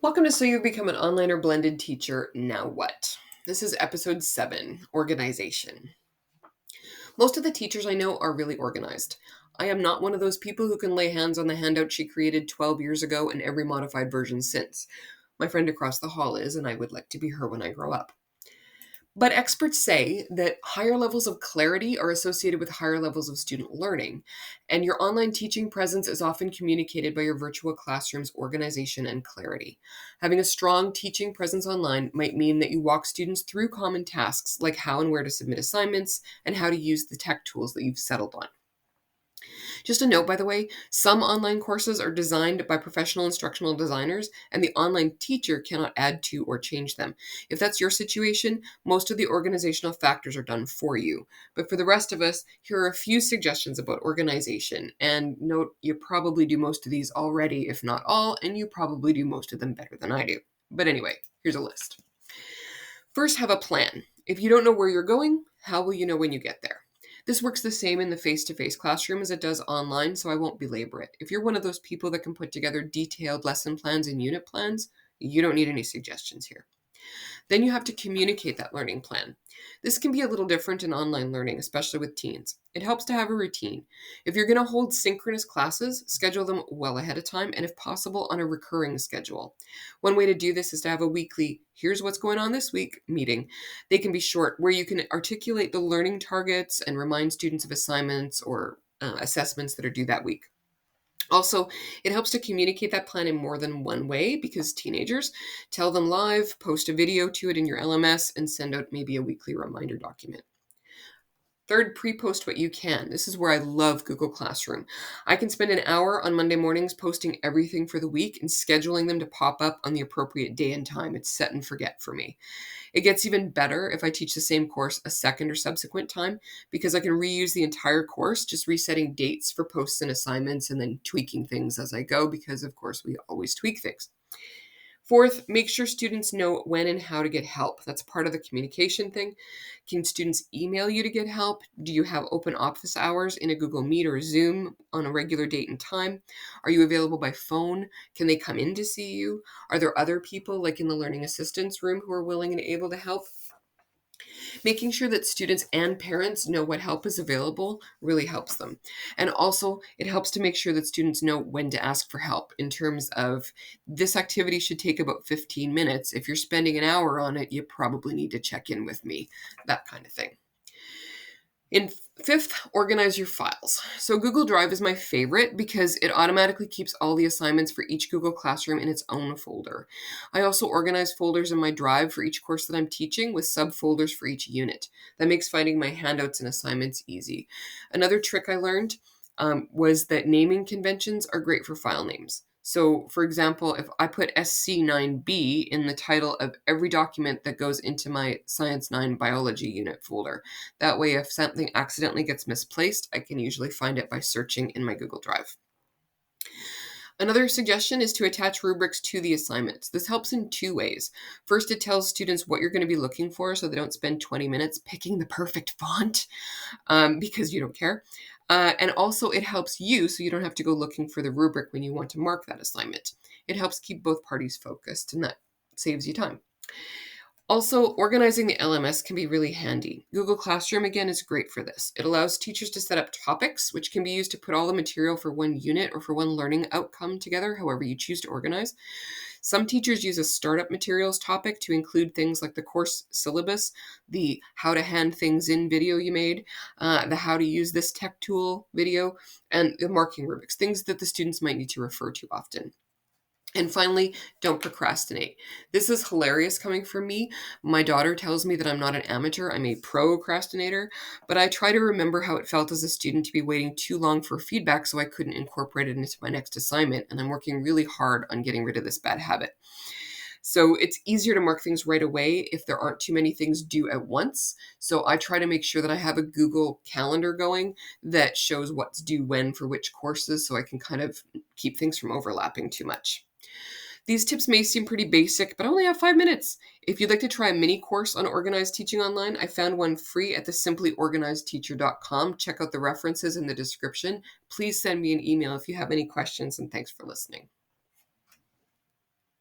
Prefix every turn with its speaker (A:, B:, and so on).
A: Welcome to So You've Become an Online or Blended Teacher. Now what? This is episode 7, Organization. Most of the teachers I know are really organized. I am not one of those people who can lay hands on the handout she created 12 years ago and every modified version since. My friend across the hall is, and I would like to be her when I grow up. But experts say that higher levels of clarity are associated with higher levels of student learning, and your online teaching presence is often communicated by your virtual classroom's organization and clarity. Having a strong teaching presence online might mean that you walk students through common tasks like how and where to submit assignments and how to use the tech tools that you've settled on. Just a note, by the way, some online courses are designed by professional instructional designers, and the online teacher cannot add to or change them. If that's your situation, most of the organizational factors are done for you. But for the rest of us, here are a few suggestions about organization. And note, you probably do most of these already, if not all, and you probably do most of them better than I do. But anyway, here's a list. First, have a plan. If you don't know where you're going, how will you know when you get there? This works the same in the face-to-face classroom as it does online, so I won't belabor it. If you're one of those people that can put together detailed lesson plans and unit plans, you don't need any suggestions here. Then you have to communicate that learning plan. This can be a little different in online learning, especially with teens. It helps to have a routine. If you're going to hold synchronous classes, schedule them well ahead of time and, if possible, on a recurring schedule. One way to do this is to have a weekly, here's what's going on this week meeting. They can be short, where you can articulate the learning targets and remind students of assignments or assessments that are due that week. Also, it helps to communicate that plan in more than one way because teenagers tell them live, post a video to it in your LMS, and send out maybe a weekly reminder document. Third, pre-post what you can. This is where I love Google Classroom. I can spend an hour on Monday mornings posting everything for the week and scheduling them to pop up on the appropriate day and time. It's set and forget for me. It gets even better if I teach the same course a second or subsequent time because I can reuse the entire course, just resetting dates for posts and assignments and then tweaking things as I go because, of course, we always tweak things. Fourth, make sure students know when and how to get help. That's part of the communication thing. Can students email you to get help? Do you have open office hours in a Google Meet or Zoom on a regular date and time? Are you available by phone? Can they come in to see you? Are there other people, like in the learning assistance room, who are willing and able to help? Making sure that students and parents know what help is available really helps them. And also, it helps to make sure that students know when to ask for help in terms of this activity should take about 15 minutes. If you're spending an hour on it, you probably need to check in with me, that kind of thing. In fifth, organize your files. So Google Drive is my favorite because it automatically keeps all the assignments for each Google Classroom in its own folder. I also organize folders in my Drive for each course that I'm teaching with subfolders for each unit. That makes finding my handouts and assignments easy. Another trick I learned was that naming conventions are great for file names. So, for example, if I put SC9B in the title of every document that goes into my Science 9 biology unit folder, that way if something accidentally gets misplaced, I can usually find it by searching in my Google Drive. Another suggestion is to attach rubrics to the assignments. This helps in two ways. First, it tells students what you're going to be looking for so they don't spend 20 minutes picking the perfect font because you don't care. And also, it helps you so you don't have to go looking for the rubric when you want to mark that assignment. It helps keep both parties focused, and that saves you time. Also, organizing the LMS can be really handy. Google Classroom, again, is great for this. It allows teachers to set up topics, which can be used to put all the material for one unit or for one learning outcome together, however you choose to organize. Some teachers use a startup materials topic to include things like the course syllabus, the how to hand things in video you made, the how to use this tech tool video, and the marking rubrics, things that the students might need to refer to often. And finally, don't procrastinate. This is hilarious coming from me. My daughter tells me that I'm not an amateur, I'm a procrastinator, but I try to remember how it felt as a student to be waiting too long for feedback so I couldn't incorporate it into my next assignment, and I'm working really hard on getting rid of this bad habit. So it's easier to mark things right away if there aren't too many things due at once. So I try to make sure that I have a Google Calendar going that shows what's due when for which courses so I can kind of keep things from overlapping too much. These tips may seem pretty basic, but I only have 5 minutes. If you'd like to try a mini course on organized teaching online, I found one free at the simplyorganizedteacher.com. Check out the references in the description. Please send me an email if you have any questions, and thanks for listening.